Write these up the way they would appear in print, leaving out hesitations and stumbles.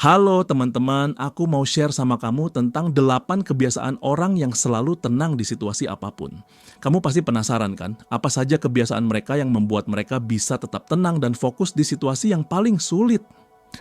Halo teman-teman, aku mau share sama kamu tentang 8 kebiasaan orang yang selalu tenang di situasi apapun. Kamu pasti penasaran kan, apa saja kebiasaan mereka yang membuat mereka bisa tetap tenang dan fokus di situasi yang paling sulit?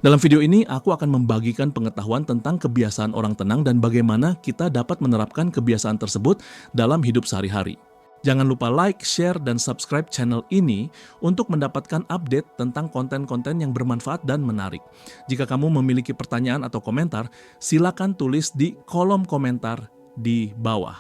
Dalam video ini, aku akan membagikan pengetahuan tentang kebiasaan orang tenang dan bagaimana kita dapat menerapkan kebiasaan tersebut dalam hidup sehari-hari. Jangan lupa like, share, dan subscribe channel ini untuk mendapatkan update tentang konten-konten yang bermanfaat dan menarik. Jika kamu memiliki pertanyaan atau komentar, silakan tulis di kolom komentar di bawah.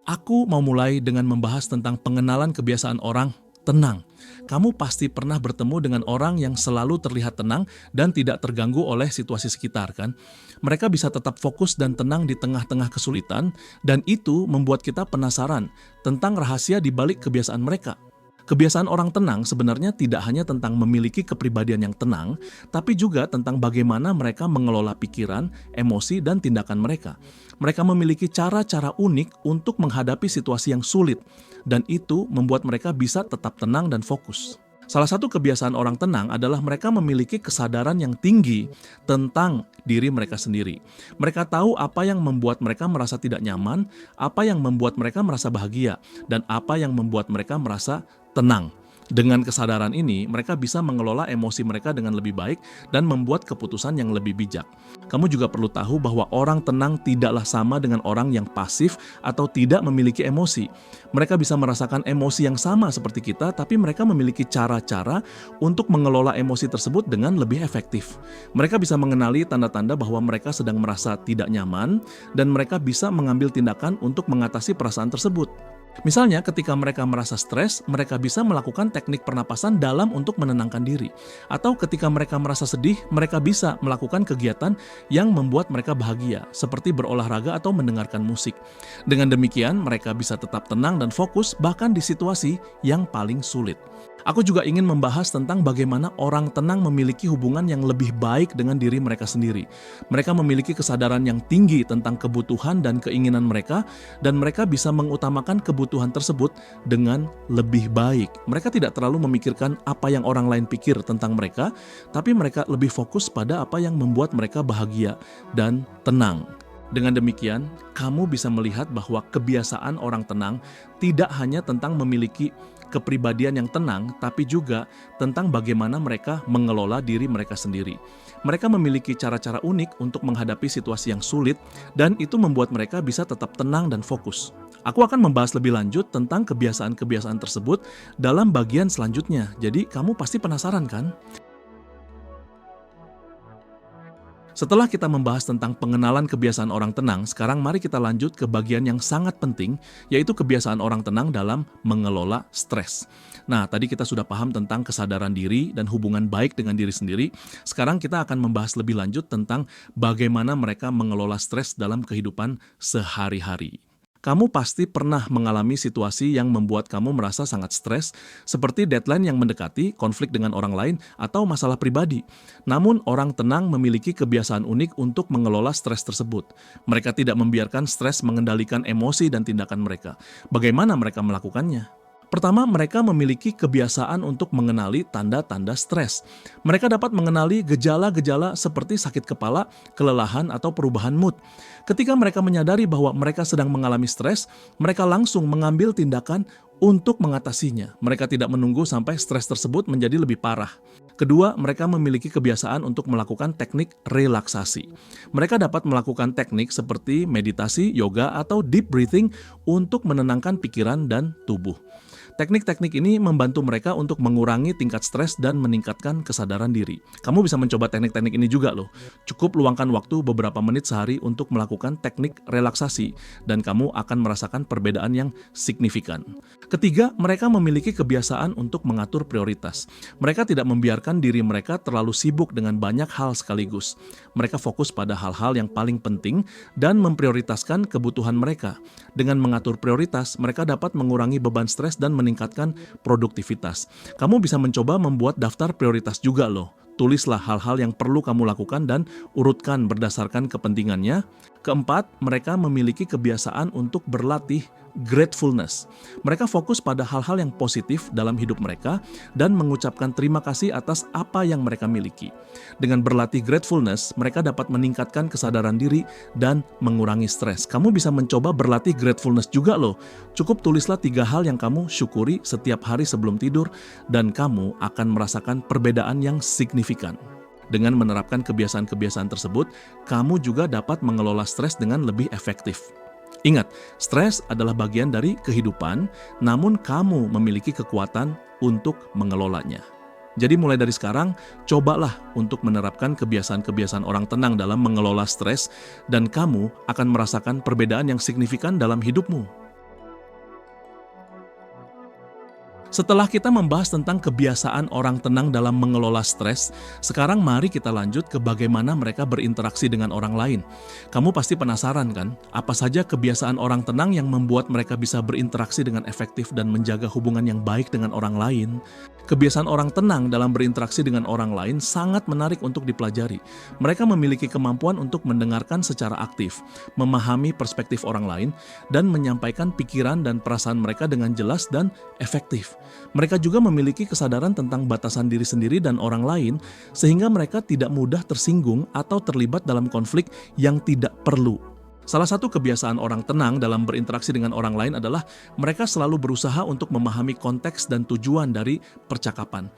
Aku mau mulai dengan membahas tentang pengenalan kebiasaan orang tenang. Kamu pasti pernah bertemu dengan orang yang selalu terlihat tenang dan tidak terganggu oleh situasi sekitar, kan? Mereka bisa tetap fokus dan tenang di tengah-tengah kesulitan, dan itu membuat kita penasaran tentang rahasia di balik kebiasaan mereka. Kebiasaan orang tenang sebenarnya tidak hanya tentang memiliki kepribadian yang tenang, tapi juga tentang bagaimana mereka mengelola pikiran, emosi, dan tindakan mereka. Mereka memiliki cara-cara unik untuk menghadapi situasi yang sulit, dan itu membuat mereka bisa tetap tenang dan fokus. Salah satu kebiasaan orang tenang adalah mereka memiliki kesadaran yang tinggi tentang diri mereka sendiri. Mereka tahu apa yang membuat mereka merasa tidak nyaman, apa yang membuat mereka merasa bahagia, dan apa yang membuat mereka merasa tenang. Dengan kesadaran ini, mereka bisa mengelola emosi mereka dengan lebih baik dan membuat keputusan yang lebih bijak. Kamu juga perlu tahu bahwa orang tenang tidaklah sama dengan orang yang pasif atau tidak memiliki emosi. Mereka bisa merasakan emosi yang sama seperti kita, tapi mereka memiliki cara-cara untuk mengelola emosi tersebut dengan lebih efektif. Mereka bisa mengenali tanda-tanda bahwa mereka sedang merasa tidak nyaman, dan mereka bisa mengambil tindakan untuk mengatasi perasaan tersebut. Misalnya, ketika mereka merasa stres, mereka bisa melakukan teknik pernapasan dalam untuk menenangkan diri. Atau ketika mereka merasa sedih, mereka bisa melakukan kegiatan yang membuat mereka bahagia, seperti berolahraga atau mendengarkan musik. Dengan demikian, mereka bisa tetap tenang dan fokus bahkan di situasi yang paling sulit. Aku juga ingin membahas tentang bagaimana orang tenang memiliki hubungan yang lebih baik dengan diri mereka sendiri. Mereka memiliki kesadaran yang tinggi tentang kebutuhan dan keinginan mereka, dan mereka bisa mengutamakan kebutuhan tersebut dengan lebih baik. Mereka tidak terlalu memikirkan apa yang orang lain pikir tentang mereka, tapi mereka lebih fokus pada apa yang membuat mereka bahagia dan tenang. Dengan demikian, kamu bisa melihat bahwa kebiasaan orang tenang tidak hanya tentang memiliki kepribadian yang tenang, tapi juga tentang bagaimana mereka mengelola diri mereka sendiri. Mereka memiliki cara-cara unik untuk menghadapi situasi yang sulit, dan itu membuat mereka bisa tetap tenang dan fokus. Aku akan membahas lebih lanjut tentang kebiasaan-kebiasaan tersebut dalam bagian selanjutnya, jadi kamu pasti penasaran kan? Setelah kita membahas tentang pengenalan kebiasaan orang tenang, sekarang mari kita lanjut ke bagian yang sangat penting, yaitu kebiasaan orang tenang dalam mengelola stres. Nah, tadi kita sudah paham tentang kesadaran diri dan hubungan baik dengan diri sendiri. Sekarang kita akan membahas lebih lanjut tentang bagaimana mereka mengelola stres dalam kehidupan sehari-hari. Kamu pasti pernah mengalami situasi yang membuat kamu merasa sangat stres, seperti deadline yang mendekati, konflik dengan orang lain, atau masalah pribadi. Namun, orang tenang memiliki kebiasaan unik untuk mengelola stres tersebut. Mereka tidak membiarkan stres mengendalikan emosi dan tindakan mereka. Bagaimana mereka melakukannya? Pertama, mereka memiliki kebiasaan untuk mengenali tanda-tanda stres. Mereka dapat mengenali gejala-gejala seperti sakit kepala, kelelahan, atau perubahan mood. Ketika mereka menyadari bahwa mereka sedang mengalami stres, mereka langsung mengambil tindakan untuk mengatasinya. Mereka tidak menunggu sampai stres tersebut menjadi lebih parah. Kedua, mereka memiliki kebiasaan untuk melakukan teknik relaksasi. Mereka dapat melakukan teknik seperti meditasi, yoga, atau deep breathing untuk menenangkan pikiran dan tubuh. Teknik-teknik ini membantu mereka untuk mengurangi tingkat stres dan meningkatkan kesadaran diri. Kamu bisa mencoba teknik-teknik ini juga loh. Cukup luangkan waktu beberapa menit sehari untuk melakukan teknik relaksasi, dan kamu akan merasakan perbedaan yang signifikan. Ketiga, mereka memiliki kebiasaan untuk mengatur prioritas. Mereka tidak membiarkan diri mereka terlalu sibuk dengan banyak hal sekaligus. Mereka fokus pada hal-hal yang paling penting dan memprioritaskan kebutuhan mereka. Dengan mengatur prioritas, mereka dapat mengurangi beban stres dan meningkatkan produktivitas. Kamu bisa mencoba membuat daftar prioritas juga loh. Tulislah hal-hal yang perlu kamu lakukan dan urutkan berdasarkan kepentingannya. Keempat, mereka memiliki kebiasaan untuk berlatih gratefulness. Mereka fokus pada hal-hal yang positif dalam hidup mereka dan mengucapkan terima kasih atas apa yang mereka miliki. Dengan berlatih gratefulness, mereka dapat meningkatkan kesadaran diri dan mengurangi stres. Kamu bisa mencoba berlatih gratefulness juga loh. Cukup tulislah 3 hal yang kamu syukuri setiap hari sebelum tidur dan kamu akan merasakan perbedaan yang signifikan. Dengan menerapkan kebiasaan-kebiasaan tersebut, kamu juga dapat mengelola stres dengan lebih efektif. Ingat, stres adalah bagian dari kehidupan, namun kamu memiliki kekuatan untuk mengelolanya. Jadi mulai dari sekarang, cobalah untuk menerapkan kebiasaan-kebiasaan orang tenang dalam mengelola stres, dan kamu akan merasakan perbedaan yang signifikan dalam hidupmu. Setelah kita membahas tentang kebiasaan orang tenang dalam mengelola stres, sekarang mari kita lanjut ke bagaimana mereka berinteraksi dengan orang lain. Kamu pasti penasaran kan, apa saja kebiasaan orang tenang yang membuat mereka bisa berinteraksi dengan efektif dan menjaga hubungan yang baik dengan orang lain? Kebiasaan orang tenang dalam berinteraksi dengan orang lain sangat menarik untuk dipelajari. Mereka memiliki kemampuan untuk mendengarkan secara aktif, memahami perspektif orang lain, dan menyampaikan pikiran dan perasaan mereka dengan jelas dan efektif. Mereka juga memiliki kesadaran tentang batasan diri sendiri dan orang lain, sehingga mereka tidak mudah tersinggung atau terlibat dalam konflik yang tidak perlu. Salah satu kebiasaan orang tenang dalam berinteraksi dengan orang lain adalah mereka selalu berusaha untuk memahami konteks dan tujuan dari percakapan.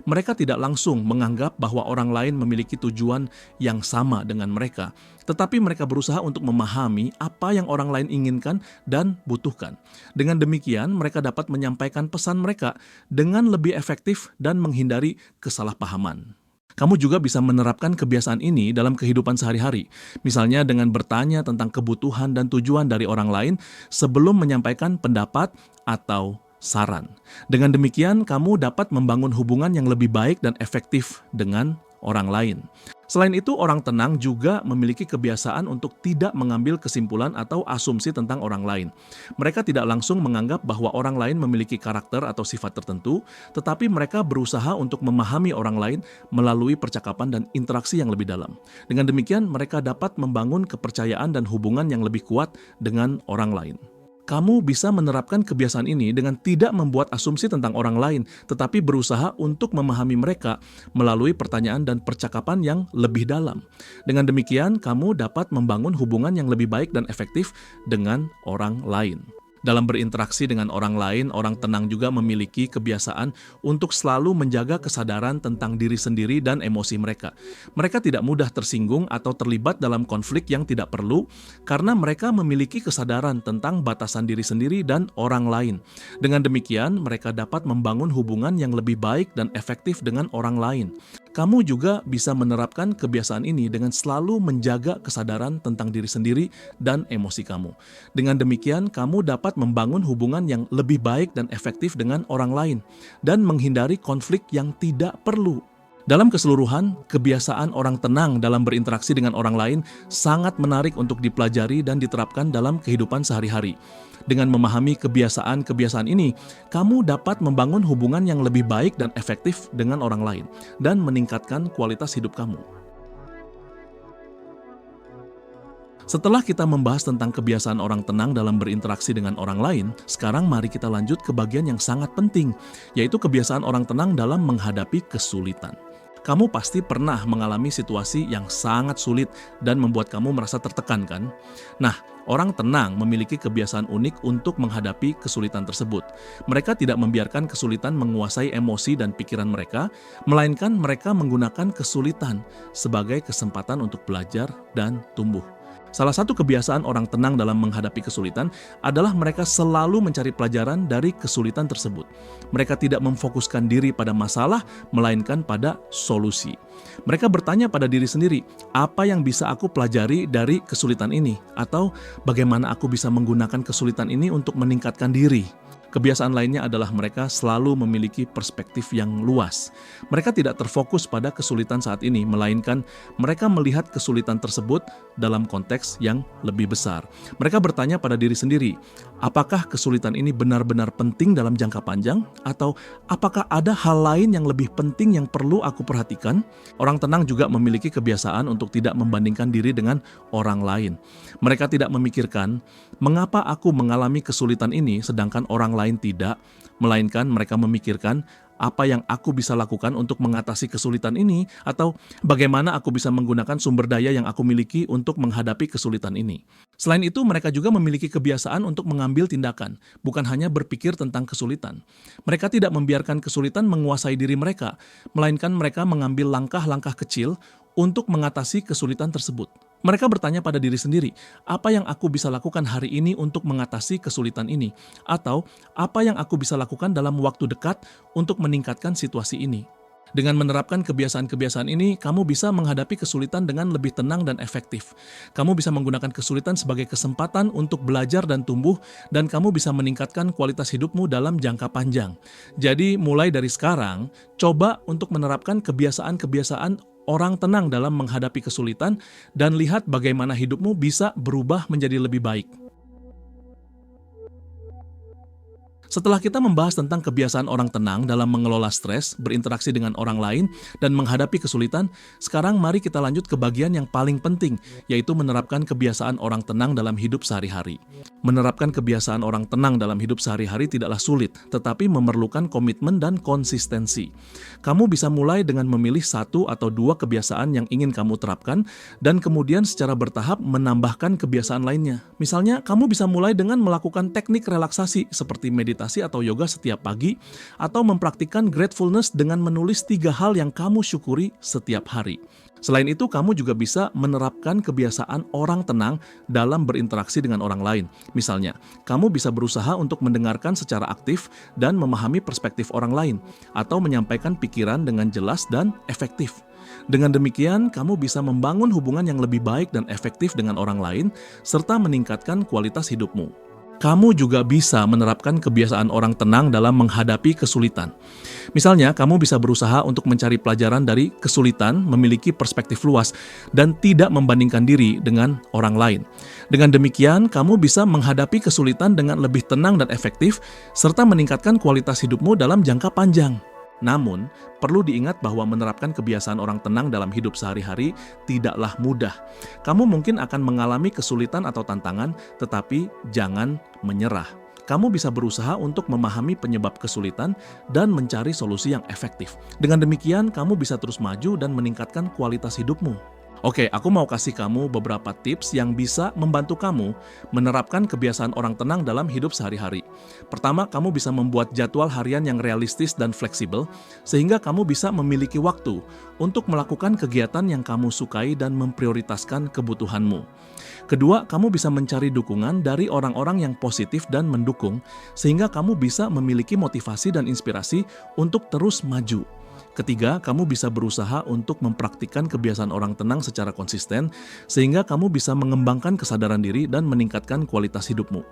Mereka tidak langsung menganggap bahwa orang lain memiliki tujuan yang sama dengan mereka, tetapi mereka berusaha untuk memahami apa yang orang lain inginkan dan butuhkan. Dengan demikian, mereka dapat menyampaikan pesan mereka dengan lebih efektif dan menghindari kesalahpahaman. Kamu juga bisa menerapkan kebiasaan ini dalam kehidupan sehari-hari, misalnya dengan bertanya tentang kebutuhan dan tujuan dari orang lain sebelum menyampaikan pendapat atau saran. Dengan demikian, kamu dapat membangun hubungan yang lebih baik dan efektif dengan orang lain. Selain itu, orang tenang juga memiliki kebiasaan untuk tidak mengambil kesimpulan atau asumsi tentang orang lain. Mereka tidak langsung menganggap bahwa orang lain memiliki karakter atau sifat tertentu, tetapi mereka berusaha untuk memahami orang lain melalui percakapan dan interaksi yang lebih dalam. Dengan demikian, mereka dapat membangun kepercayaan dan hubungan yang lebih kuat dengan orang lain. Kamu bisa menerapkan kebiasaan ini dengan tidak membuat asumsi tentang orang lain, tetapi berusaha untuk memahami mereka melalui pertanyaan dan percakapan yang lebih dalam. Dengan demikian, kamu dapat membangun hubungan yang lebih baik dan efektif dengan orang lain. Dalam berinteraksi dengan orang lain, orang tenang juga memiliki kebiasaan untuk selalu menjaga kesadaran tentang diri sendiri dan emosi mereka. Mereka tidak mudah tersinggung atau terlibat dalam konflik yang tidak perlu karena mereka memiliki kesadaran tentang batasan diri sendiri dan orang lain. Dengan demikian, mereka dapat membangun hubungan yang lebih baik dan efektif dengan orang lain. Kamu juga bisa menerapkan kebiasaan ini dengan selalu menjaga kesadaran tentang diri sendiri dan emosi kamu. Dengan demikian, kamu dapat membangun hubungan yang lebih baik dan efektif dengan orang lain dan menghindari konflik yang tidak perlu. Dalam keseluruhan, kebiasaan orang tenang dalam berinteraksi dengan orang lain sangat menarik untuk dipelajari dan diterapkan dalam kehidupan sehari-hari. Dengan memahami kebiasaan-kebiasaan ini, kamu dapat membangun hubungan yang lebih baik dan efektif dengan orang lain dan meningkatkan kualitas hidup kamu. Setelah kita membahas tentang kebiasaan orang tenang dalam berinteraksi dengan orang lain, sekarang mari kita lanjut ke bagian yang sangat penting, yaitu kebiasaan orang tenang dalam menghadapi kesulitan. Kamu pasti pernah mengalami situasi yang sangat sulit dan membuat kamu merasa tertekan, kan? Nah, orang tenang memiliki kebiasaan unik untuk menghadapi kesulitan tersebut. Mereka tidak membiarkan kesulitan menguasai emosi dan pikiran mereka, melainkan mereka menggunakan kesulitan sebagai kesempatan untuk belajar dan tumbuh. Salah satu kebiasaan orang tenang dalam menghadapi kesulitan adalah mereka selalu mencari pelajaran dari kesulitan tersebut. Mereka tidak memfokuskan diri pada masalah, melainkan pada solusi. Mereka bertanya pada diri sendiri, apa yang bisa aku pelajari dari kesulitan ini? Atau bagaimana aku bisa menggunakan kesulitan ini untuk meningkatkan diri? Kebiasaan lainnya adalah mereka selalu memiliki perspektif yang luas. Mereka tidak terfokus pada kesulitan saat ini, melainkan mereka melihat kesulitan tersebut dalam konteks yang lebih besar. Mereka bertanya pada diri sendiri, apakah kesulitan ini benar-benar penting dalam jangka panjang? Atau apakah ada hal lain yang lebih penting yang perlu aku perhatikan? Orang tenang juga memiliki kebiasaan untuk tidak membandingkan diri dengan orang lain. Mereka tidak memikirkan, mengapa aku mengalami kesulitan ini sedangkan orang lain tidak, melainkan mereka memikirkan apa yang aku bisa lakukan untuk mengatasi kesulitan ini, atau bagaimana aku bisa menggunakan sumber daya yang aku miliki untuk menghadapi kesulitan ini. Selain itu, mereka juga memiliki kebiasaan untuk mengambil tindakan, bukan hanya berpikir tentang kesulitan. Mereka tidak membiarkan kesulitan menguasai diri mereka, melainkan mereka mengambil langkah-langkah kecil untuk mengatasi kesulitan tersebut. Mereka bertanya pada diri sendiri, apa yang aku bisa lakukan hari ini untuk mengatasi kesulitan ini? Atau, apa yang aku bisa lakukan dalam waktu dekat untuk meningkatkan situasi ini? Dengan menerapkan kebiasaan-kebiasaan ini, kamu bisa menghadapi kesulitan dengan lebih tenang dan efektif. Kamu bisa menggunakan kesulitan sebagai kesempatan untuk belajar dan tumbuh, dan kamu bisa meningkatkan kualitas hidupmu dalam jangka panjang. Jadi, mulai dari sekarang, coba untuk menerapkan kebiasaan-kebiasaan orang tenang dalam menghadapi kesulitan dan lihat bagaimana hidupmu bisa berubah menjadi lebih baik. Setelah kita membahas tentang kebiasaan orang tenang dalam mengelola stres, berinteraksi dengan orang lain, dan menghadapi kesulitan, sekarang mari kita lanjut ke bagian yang paling penting, yaitu menerapkan kebiasaan orang tenang dalam hidup sehari-hari. Menerapkan kebiasaan orang tenang dalam hidup sehari-hari tidaklah sulit, tetapi memerlukan komitmen dan konsistensi. Kamu bisa mulai dengan memilih 1 atau 2 kebiasaan yang ingin kamu terapkan, dan kemudian secara bertahap menambahkan kebiasaan lainnya. Misalnya, kamu bisa mulai dengan melakukan teknik relaksasi seperti meditasi atau yoga setiap pagi, atau mempraktikkan gratefulness dengan menulis 3 hal yang kamu syukuri setiap hari. Selain itu, kamu juga bisa menerapkan kebiasaan orang tenang dalam berinteraksi dengan orang lain. Misalnya, kamu bisa berusaha untuk mendengarkan secara aktif dan memahami perspektif orang lain, atau menyampaikan pikiran dengan jelas dan efektif. Dengan demikian, kamu bisa membangun hubungan yang lebih baik dan efektif dengan orang lain, serta meningkatkan kualitas hidupmu. Kamu juga bisa menerapkan kebiasaan orang tenang dalam menghadapi kesulitan. Misalnya, kamu bisa berusaha untuk mencari pelajaran dari kesulitan, memiliki perspektif luas, dan tidak membandingkan diri dengan orang lain. Dengan demikian, kamu bisa menghadapi kesulitan dengan lebih tenang dan efektif, serta meningkatkan kualitas hidupmu dalam jangka panjang. Namun, perlu diingat bahwa menerapkan kebiasaan orang tenang dalam hidup sehari-hari tidaklah mudah. Kamu mungkin akan mengalami kesulitan atau tantangan, tetapi jangan menyerah. Kamu bisa berusaha untuk memahami penyebab kesulitan dan mencari solusi yang efektif. Dengan demikian, kamu bisa terus maju dan meningkatkan kualitas hidupmu. Oke, aku mau kasih kamu beberapa tips yang bisa membantu kamu menerapkan kebiasaan orang tenang dalam hidup sehari-hari. Pertama, kamu bisa membuat jadwal harian yang realistis dan fleksibel, sehingga kamu bisa memiliki waktu untuk melakukan kegiatan yang kamu sukai dan memprioritaskan kebutuhanmu. Kedua, kamu bisa mencari dukungan dari orang-orang yang positif dan mendukung, sehingga kamu bisa memiliki motivasi dan inspirasi untuk terus maju. Ketiga, kamu bisa berusaha untuk mempraktikkan kebiasaan orang tenang secara konsisten, sehingga kamu bisa mengembangkan kesadaran diri dan meningkatkan kualitas hidupmu.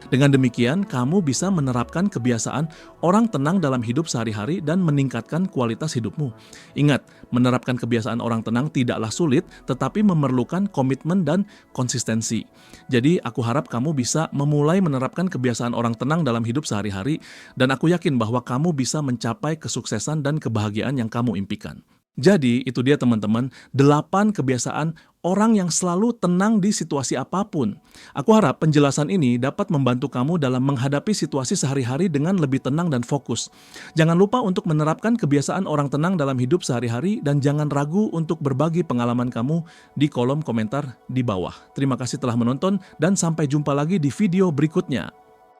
Dengan demikian, kamu bisa menerapkan kebiasaan orang tenang dalam hidup sehari-hari dan meningkatkan kualitas hidupmu. Ingat, menerapkan kebiasaan orang tenang tidaklah sulit, tetapi memerlukan komitmen dan konsistensi. Jadi, aku harap kamu bisa memulai menerapkan kebiasaan orang tenang dalam hidup sehari-hari, dan aku yakin bahwa kamu bisa mencapai kesuksesan dan kebahagiaan yang kamu impikan. Jadi, itu dia teman-teman, 8 kebiasaan orang yang selalu tenang di situasi apapun. Aku harap penjelasan ini dapat membantu kamu dalam menghadapi situasi sehari-hari dengan lebih tenang dan fokus. Jangan lupa untuk menerapkan kebiasaan orang tenang dalam hidup sehari-hari dan jangan ragu untuk berbagi pengalaman kamu di kolom komentar di bawah. Terima kasih telah menonton dan sampai jumpa lagi di video berikutnya.